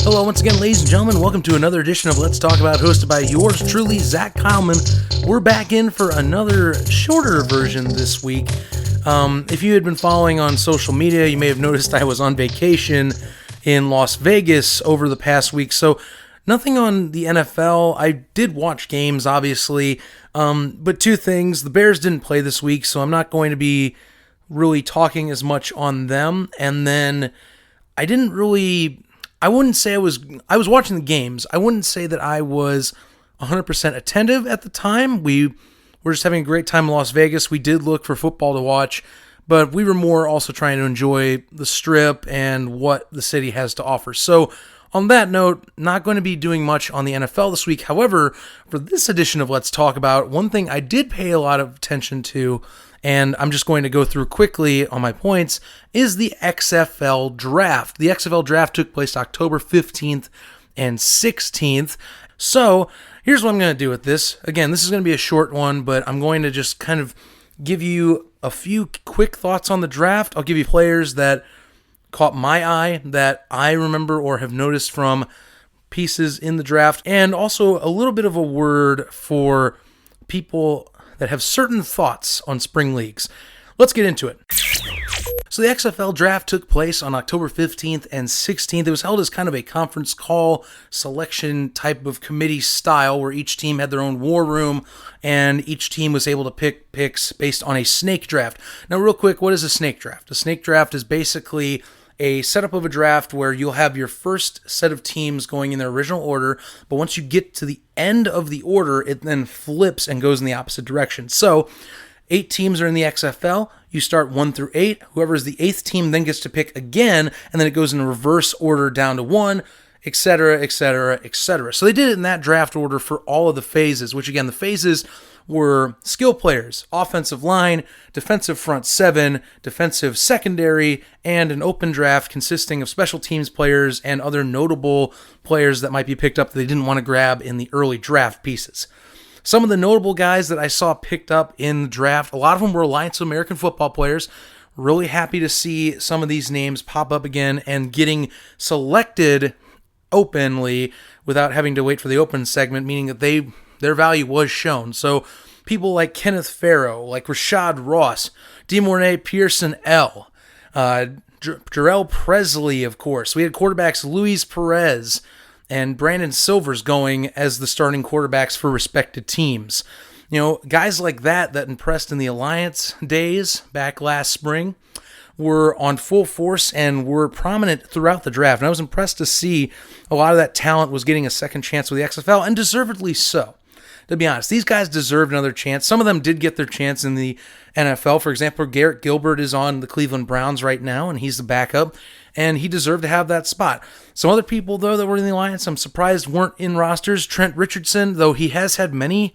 Hello once again, ladies and gentlemen. Welcome to another edition of Let's Talk About, hosted by yours truly, Zach Kyleman. We're back in for another shorter version this week. If you had been following on social media, you may have noticed I was on vacation in Las Vegas over the past week. So nothing on the NFL. I did watch games, obviously, but two things. The Bears didn't play this week, so I'm not going to be really talking as much on them. And then I wouldn't say I was watching the games. I wouldn't say that I was 100% attentive at the time. We were just having a great time in Las Vegas. We did look for football to watch, but we were more also trying to enjoy the Strip and what the city has to offer. So on that note, not going to be doing much on the NFL this week. However, for this edition of Let's Talk About, one thing I did pay a lot of attention to, and I'm just going to go through quickly on my points, is the XFL Draft. The XFL Draft took place October 15th and 16th. So here's what I'm going to do with this. Again, this is going to be a short one, but I'm going to just kind of give you a few quick thoughts on the draft. I'll give you players that caught my eye that I remember or have noticed from pieces in the draft, and also a little bit of a word for people that have certain thoughts on spring leagues. Let's get into it. So the XFL Draft took place on October 15th and 16th. It was held as kind of a conference call selection type of committee style where each team had their own war room and each team was able to pick picks based on a snake draft. Now, real quick, what is a snake draft? A snake draft is basically a setup of a draft where you'll have your first set of teams going in their original order, but once you get to the end of the order, it then flips and goes in the opposite direction. So 8 teams are in the XFL. You start 1 through 8. Whoever is the 8th team then gets to pick again, and then it goes in a reverse order down to 1, etc., etc., etc. So they did it in that draft order for all of the phases, which again, the phases were skill players, offensive line, defensive front 7, defensive secondary, and an open draft consisting of special teams players and other notable players that might be picked up that they didn't want to grab in the early draft pieces. Some of the notable guys that I saw picked up in the draft, a lot of them were Alliance of American Football players. Really happy to see some of these names pop up again and getting selected openly without having to wait for the open segment, meaning that their value was shown. So people like Kenneth Farrow, like Rashad Ross, DeMornay Pearson L., Jarrell Presley, of course. We had quarterbacks Luis Perez and Brandon Silvers going as the starting quarterbacks for respected teams. You know, guys like that impressed in the Alliance days back last spring were on full force and were prominent throughout the draft. And I was impressed to see a lot of that talent was getting a second chance with the XFL, and deservedly so. To be honest, these guys deserved another chance. Some of them did get their chance in the NFL. For example, Garrett Gilbert is on the Cleveland Browns right now, and he's the backup, and he deserved to have that spot. Some other people, though, that were in the Alliance, I'm surprised weren't in rosters. Trent Richardson, though he has had many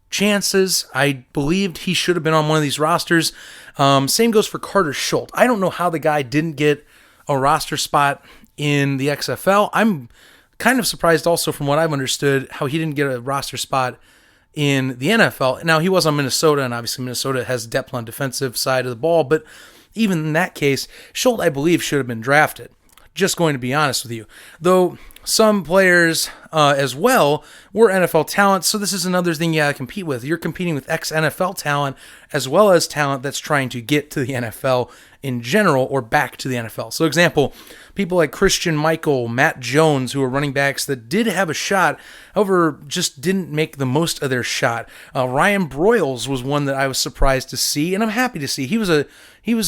chances, I believed he should have been on one of these rosters. Same goes for Carter Schultz. I don't know how the guy didn't get a roster spot in the XFL. I'm kind of surprised also, from what I've understood, how he didn't get a roster spot in the NFL. Now, he was on Minnesota, and obviously Minnesota has depth on defensive side of the ball, but even in that case, Schultz, I believe, should have been drafted. Just going to be honest with you. Though some players as well were NFL talent, so this is another thing you got to compete with. You're competing with ex-NFL talent as well as talent that's trying to get to the NFL in general or back to the NFL. So example, people like Christian Michael, Matt Jones, who are running backs that did have a shot, however, just didn't make the most of their shot. Ryan Broyles was one that I was surprised to see, and I'm happy to see. He was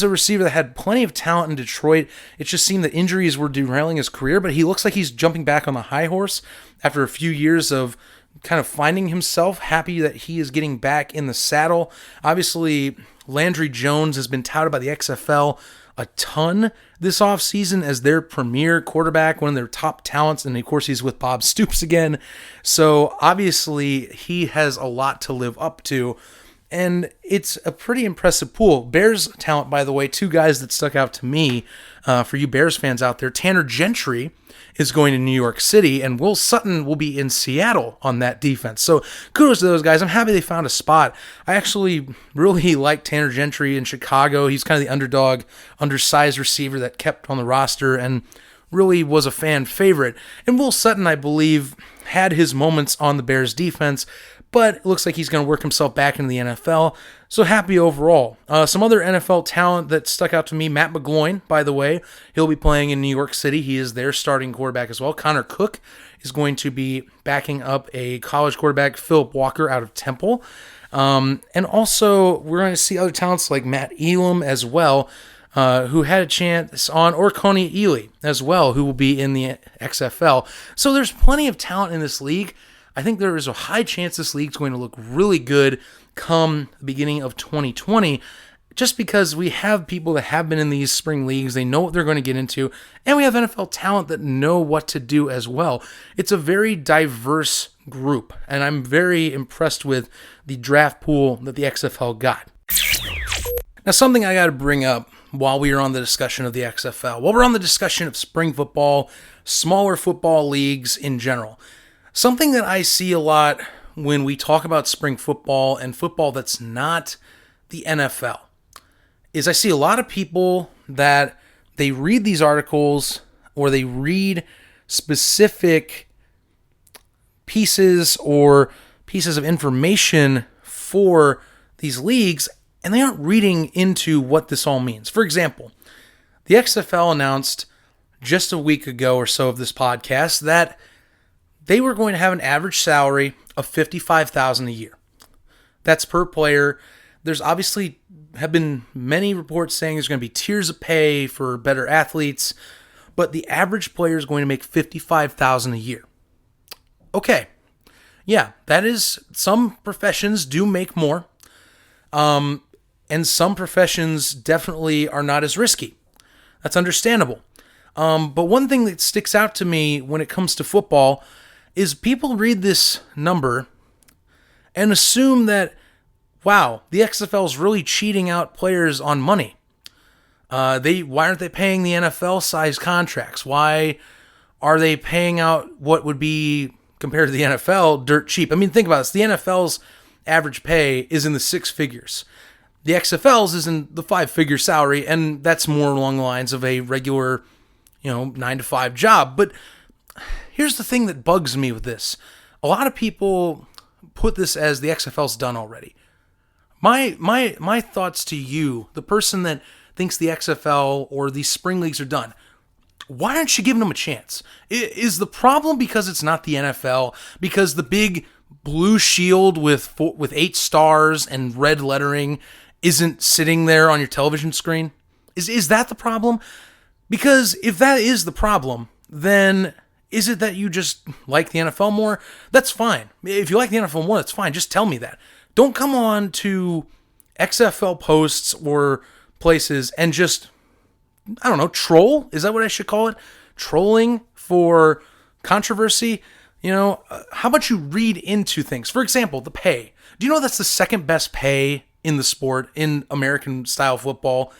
a receiver that had plenty of talent in Detroit. It just seemed that injuries were derailing his career, but he looks like he's jumping back on the high horse after a few years of kind of finding himself. Happy that he is getting back in the saddle. Obviously, Landry Jones has been touted by the XFL a ton this offseason as their premier quarterback, one of their top talents, and of course he's with Bob Stoops again. So obviously he has a lot to live up to, and it's a pretty impressive pool. Bears talent, by the way, 2 guys that stuck out to me, for you Bears fans out there. Tanner Gentry is going to New York City, and Will Sutton will be in Seattle on that defense. So kudos to those guys. I'm happy they found a spot. I actually really like Tanner Gentry in Chicago. He's kind of the underdog, undersized receiver that kept on the roster, and really was a fan favorite. And Will Sutton, I believe, had his moments on the Bears defense, but it looks like he's going to work himself back into the NFL. So happy overall. Some other NFL talent that stuck out to me, Matt McGloin, by the way. He'll be playing in New York City. He is their starting quarterback as well. Connor Cook is going to be backing up a college quarterback, Philip Walker, out of Temple. And also, we're going to see other talents like Matt Elam as well, who had a chance on, or Coney Ely as well, who will be in the XFL. So there's plenty of talent in this league. I think there is a high chance this league's going to look really good come the beginning of 2020, just because we have people that have been in these spring leagues. They know what they're going to get into, and we have NFL talent that know what to do as well. It's a very diverse group, and I'm very impressed with the draft pool that the XFL got. Now, something I got to bring up while we are on the discussion of the XFL, while we're on the discussion of spring football, smaller football leagues in general, something that I see a lot when we talk about spring football and football that's not the NFL is I see a lot of people that they read these articles or they read specific pieces or pieces of information for these leagues, and they aren't reading into what this all means. For example, the XFL announced just a week ago or so of this podcast that they were going to have an average salary of $55,000 a year. That's per player. There's obviously have been many reports saying there's going to be tiers of pay for better athletes, but the average player is going to make $55,000 a year. Okay, yeah, that is, some professions do make more, and some professions definitely are not as risky. That's understandable. But one thing that sticks out to me when it comes to football is people read this number and assume that, wow, the XFL is really cheating out players on money. Why aren't they paying the NFL-sized contracts? Why are they paying out what would be, compared to the NFL, dirt cheap? I mean, think about this. The NFL's average pay is in the six figures. The XFL's is in the five-figure salary, and that's more along the lines of a regular, 9-to-5 job. But here's the thing that bugs me with this. A lot of people put this as the XFL's done already. My thoughts to you, the person that thinks the XFL or these spring leagues are done, why aren't you giving them a chance? Is the problem because it's not the NFL? Because the big blue shield with 8 stars and red lettering isn't sitting there on your television screen? Is that the problem? Because if that is the problem, then is it that you just like the NFL more? That's fine. If you like the NFL more, that's fine. Just tell me that. Don't come on to XFL posts or places and just, troll? Is that what I should call it? Trolling for controversy? How about you read into things? For example, the pay. Do you know that's the second best pay in the sport, in American-style football?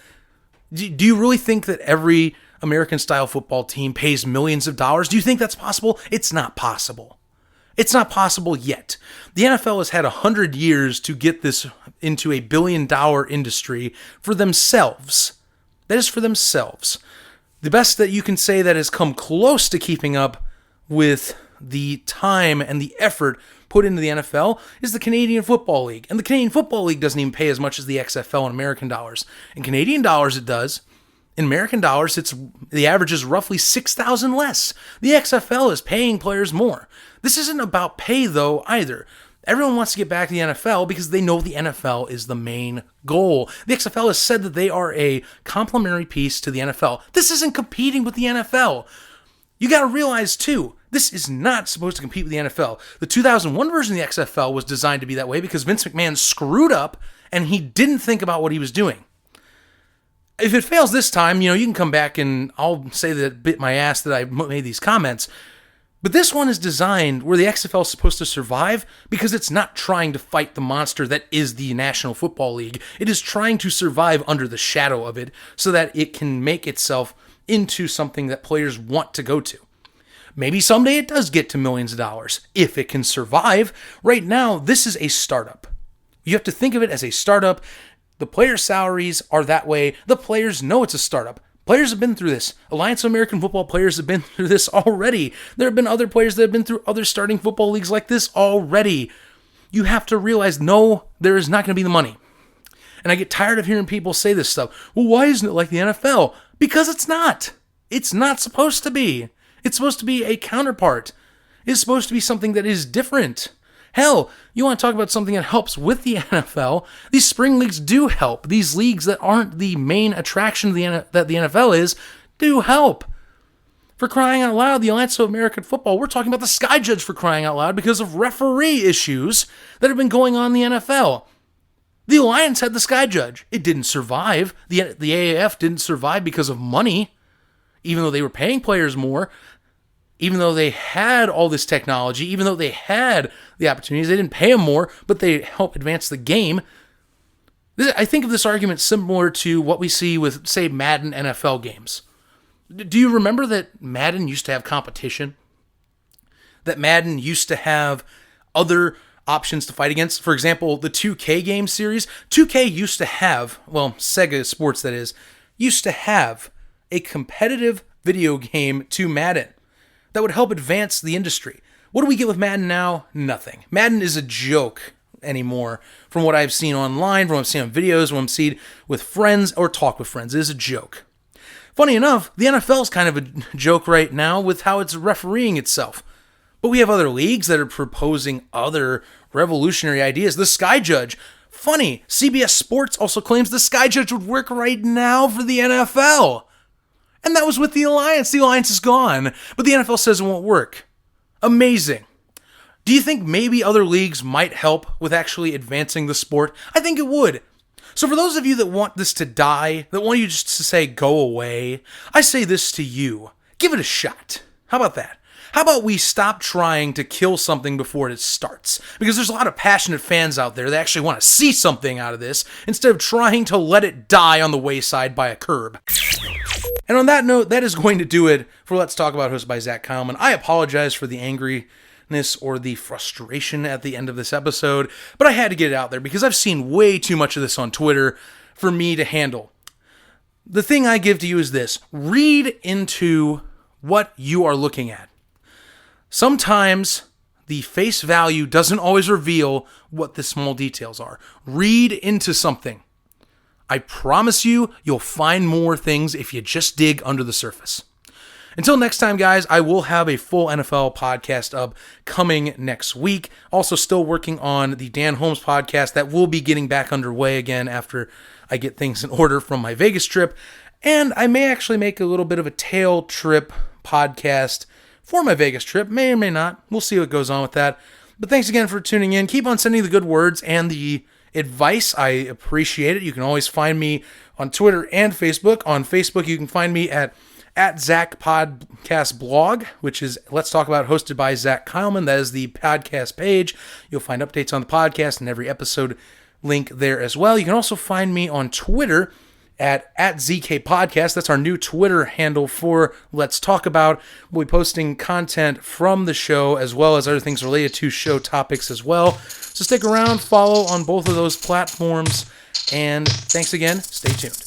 Do you really think that every American-style football team pays millions of dollars? Do you think that's possible? It's not possible. It's not possible yet. The NFL has had 100 years to get this into a billion-dollar industry for themselves. That is for themselves. The best that you can say that has come close to keeping up with the time and the effort put into the NFL is the Canadian Football League. And the Canadian Football League doesn't even pay as much as the XFL in American dollars. In Canadian dollars, it does. In American dollars, the average is roughly $6,000 less. The XFL is paying players more. This isn't about pay, though, either. Everyone wants to get back to the NFL because they know the NFL is the main goal. The XFL has said that they are a complementary piece to the NFL. This isn't competing with the NFL. You got to realize, too, this is not supposed to compete with the NFL. The 2001 version of the XFL was designed to be that way because Vince McMahon screwed up and he didn't think about what he was doing. If it fails this time, you can come back and I'll say that it bit my ass that I made these comments. But this one is designed where the XFL is supposed to survive because it's not trying to fight the monster that is the National Football League. It is trying to survive under the shadow of it so that it can make itself into something that players want to go to. Maybe someday it does get to millions of dollars if it can survive. Right now, this is a startup. You have to think of it as a startup. The player salaries are that way. The players know it's a startup. Players have been through this. Alliance of American Football players have been through this already. There have been other players that have been through other starting football leagues like this already. You have to realize, no, there is not going to be the money. And I get tired of hearing people say this stuff. Well, why isn't it like the NFL? Because it's not. It's not supposed to be. It's supposed to be a counterpart. It's supposed to be something that is different. Hell, you want to talk about something that helps with the NFL? These spring leagues do help. These leagues that aren't the main attraction that the NFL is, do help. For crying out loud, the Alliance of American Football, we're talking about the Sky Judge for crying out loud because of referee issues that have been going on in the NFL. The Alliance had the Sky Judge. It didn't survive. The AAF didn't survive because of money, even though they were paying players more. Even though they had all this technology, even though they had the opportunities, they didn't pay them more, but they helped advance the game. I think of this argument similar to what we see with, say, Madden NFL games. Do you remember that Madden used to have competition? That Madden used to have other options to fight against? For example, the 2K game series. 2K used to have, well, Sega Sports that is, used to have a competitive video game to Madden that would help advance the industry. What do we get with Madden now? Nothing. Madden is a joke anymore from what I've seen online, from what I've seen on videos, what I've seen with friends or talk with friends. It is a joke. Funny enough, the NFL is kind of a joke right now with how it's refereeing itself. But we have other leagues that are proposing other revolutionary ideas. The Sky Judge. Funny, CBS Sports also claims the Sky Judge would work right now for the NFL. And that was with the Alliance. The Alliance is gone. But the NFL says it won't work. Amazing. Do you think maybe other leagues might help with actually advancing the sport? I think it would. So for those of you that want this to die, that want you just to say, go away, I say this to you. Give it a shot. How about that? How about we stop trying to kill something before it starts? Because there's a lot of passionate fans out there that actually want to see something out of this instead of trying to let it die on the wayside by a curb. And on that note, that is going to do it for Let's Talk About, hosted by Zach Kyleman. I apologize for the angriness or the frustration at the end of this episode, but I had to get it out there because I've seen way too much of this on Twitter for me to handle. The thing I give to you is this. Read into what you are looking at. Sometimes the face value doesn't always reveal what the small details are. Read into something. I promise you, you'll find more things if you just dig under the surface. Until next time, guys, I will have a full NFL podcast up coming next week. Also still working on the Dan Holmes podcast that will be getting back underway again after I get things in order from my Vegas trip. And I may actually make a little bit of a tail trip podcast for my Vegas trip. May or may not. We'll see what goes on with that. But thanks again for tuning in. Keep on sending the good words and the advice. I appreciate it. You can always find me on Twitter and Facebook. On Facebook, you can find me at Zach Podcast Blog, which is Let's Talk About, hosted by Zach Kyleman. That is the podcast page. You'll find updates on the podcast and every episode link there as well. You can also find me on Twitter at ZK Podcast. That's our new Twitter handle for Let's Talk About. We'll be posting content from the show as well as other things related to show topics as well. So stick around, follow on both of those platforms, and thanks again. Stay tuned.